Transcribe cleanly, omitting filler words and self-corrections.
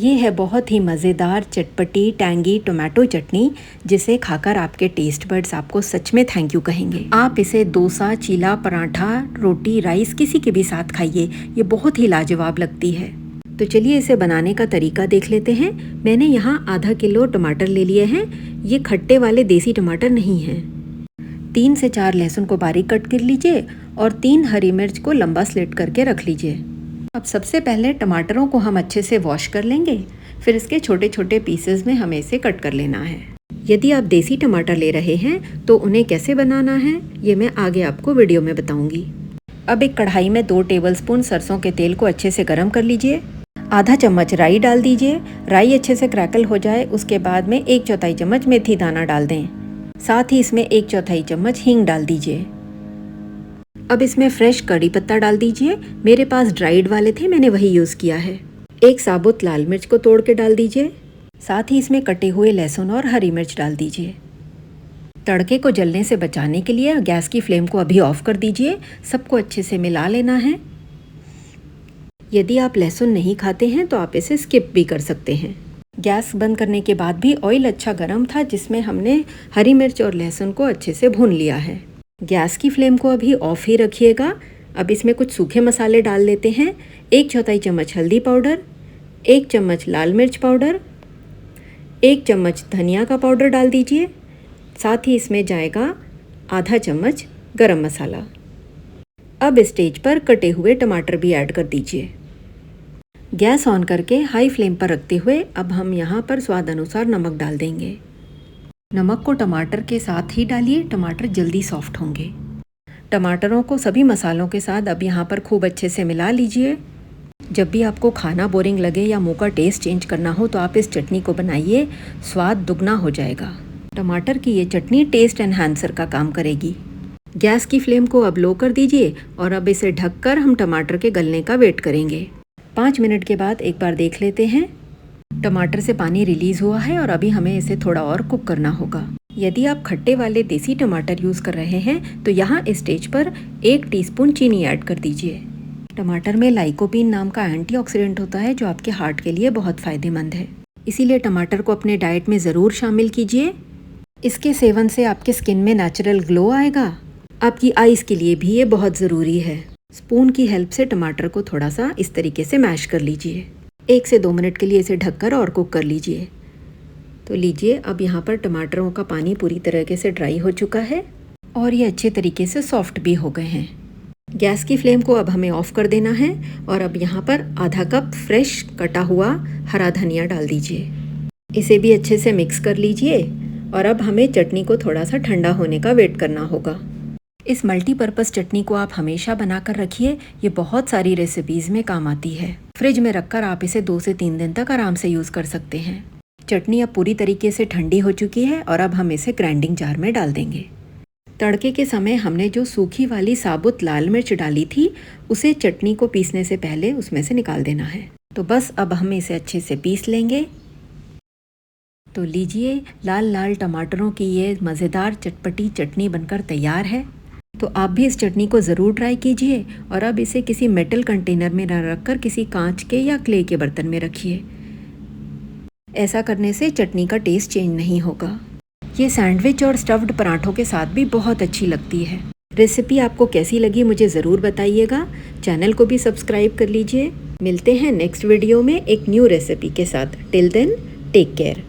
ये है बहुत ही मज़ेदार चटपटी टैंगी टोमेटो चटनी, जिसे खाकर आपके टेस्ट बड्स आपको सच में थैंक यू कहेंगे। आप इसे डोसा, चीला, पराठा, रोटी, राइस किसी के भी साथ खाइए, ये बहुत ही लाजवाब लगती है। तो चलिए इसे बनाने का तरीका देख लेते हैं। मैंने यहाँ आधा किलो टमाटर ले लिए हैं। ये खट्टे वाले देसी टमाटर नहीं हैं। 3 से 4 लहसुन को बारीक कट कर लीजिए और 3 हरी मिर्च को लंबा स्लिट करके रख लीजिए। अब सबसे पहले टमाटरों को हम अच्छे से वॉश कर लेंगे, फिर इसके छोटे छोटे पीसेस में हमें इसे कट कर लेना है। यदि आप देसी टमाटर ले रहे हैं तो उन्हें कैसे बनाना है ये मैं आगे आपको वीडियो में बताऊंगी। अब एक कढ़ाई में 2 टेबलस्पून सरसों के तेल को अच्छे से गर्म कर लीजिए। आधा चम्मच राई डाल दीजिए। राई अच्छे से क्रैकल हो जाए उसके बाद में 1/4 चम्मच मेथी दाना डाल दें। साथ ही इसमें 1/4 चम्मच हींग डाल दीजिए। अब इसमें फ्रेश कड़ी पत्ता डाल दीजिए। मेरे पास ड्राइड वाले थे, मैंने वही यूज़ किया है। 1 साबुत लाल मिर्च को तोड़ के डाल दीजिए। साथ ही इसमें कटे हुए लहसुन और हरी मिर्च डाल दीजिए। तड़के को जलने से बचाने के लिए गैस की फ्लेम को अभी ऑफ कर दीजिए। सबको अच्छे से मिला लेना है। यदि आप लहसुन नहीं खाते हैं तो आप इसे स्किप भी कर सकते हैं। गैस बंद करने के बाद भी ऑयल अच्छा गर्म था, जिसमें हमने हरी मिर्च और लहसुन को अच्छे से भून लिया है। गैस की फ्लेम को अभी ऑफ ही रखिएगा। अब इसमें कुछ सूखे मसाले डाल लेते हैं। 1/4 चम्मच हल्दी पाउडर, 1 चम्मच लाल मिर्च पाउडर, 1 चम्मच धनिया का पाउडर डाल दीजिए। साथ ही इसमें जाएगा आधा चम्मच गरम मसाला। अब इस स्टेज पर कटे हुए टमाटर भी ऐड कर दीजिए। गैस ऑन करके हाई फ्लेम पर रखते हुए अब हम यहाँ पर स्वाद अनुसार नमक डाल देंगे। नमक को टमाटर के साथ ही डालिए, टमाटर जल्दी सॉफ्ट होंगे। टमाटरों को सभी मसालों के साथ अब यहाँ पर खूब अच्छे से मिला लीजिए। जब भी आपको खाना बोरिंग लगे या मुंह का टेस्ट चेंज करना हो तो आप इस चटनी को बनाइए, स्वाद दुगना हो जाएगा। टमाटर की ये चटनी टेस्ट एनहांसर का काम करेगी। गैस की फ्लेम को अब लो कर दीजिए और अब इसे ढककर हम टमाटर के गलने का वेट करेंगे। 5 मिनट के बाद एक बार देख लेते हैं। टमाटर से पानी रिलीज़ हुआ है और अभी हमें इसे थोड़ा और कुक करना होगा। यदि आप खट्टे वाले देसी टमाटर यूज़ कर रहे हैं तो यहाँ इस स्टेज पर 1 टीस्पून चीनी ऐड कर दीजिए। टमाटर में लाइकोपीन नाम का एंटीऑक्सीडेंट होता है जो आपके हार्ट के लिए बहुत फ़ायदेमंद है। इसीलिए टमाटर को अपने डाइट में ज़रूर शामिल कीजिए। इसके सेवन से आपके स्किन में नेचुरल ग्लो आएगा। आपकी आइज़ के लिए भी ये बहुत ज़रूरी है। स्पून की हेल्प से टमाटर को थोड़ा सा इस तरीके से मैश कर लीजिए। 1 से 2 मिनट के लिए इसे ढककर और कुक कर लीजिए। तो लीजिए, अब यहाँ पर टमाटरों का पानी पूरी तरीके से ड्राई हो चुका है और ये अच्छे तरीके से सॉफ्ट भी हो गए हैं। गैस की फ्लेम को अब हमें ऑफ कर देना है और अब यहाँ पर आधा कप फ्रेश कटा हुआ हरा धनिया डाल दीजिए। इसे भी अच्छे से मिक्स कर लीजिए और अब हमें चटनी को थोड़ा सा ठंडा होने का वेट करना होगा। इस मल्टीपर्पज़ चटनी को आप हमेशा बनाकर रखिए, ये बहुत सारी रेसिपीज़ में काम आती है। फ्रिज में रखकर आप इसे 2 से 3 दिन तक आराम से यूज़ कर सकते हैं। चटनी अब पूरी तरीके से ठंडी हो चुकी है और अब हम इसे ग्राइंडिंग जार में डाल देंगे। तड़के के समय हमने जो सूखी वाली साबुत लाल मिर्च डाली थी उसे चटनी को पीसने से पहले उसमें से निकाल देना है। तो बस अब हम इसे अच्छे से पीस लेंगे। तो लीजिए, लाल लाल टमाटरों की ये मज़ेदार चटपटी चटनी बनकर तैयार है। तो आप भी इस चटनी को ज़रूर ट्राई कीजिए और अब इसे किसी मेटल कंटेनर में न रखकर किसी कांच के या क्ले के बर्तन में रखिए। ऐसा करने से चटनी का टेस्ट चेंज नहीं होगा। ये सैंडविच और स्टफ्ड पराठों के साथ भी बहुत अच्छी लगती है। रेसिपी आपको कैसी लगी मुझे ज़रूर बताइएगा। चैनल को भी सब्सक्राइब कर लीजिए। मिलते हैं नेक्स्ट वीडियो में एक न्यू रेसिपी के साथ। Till then take care.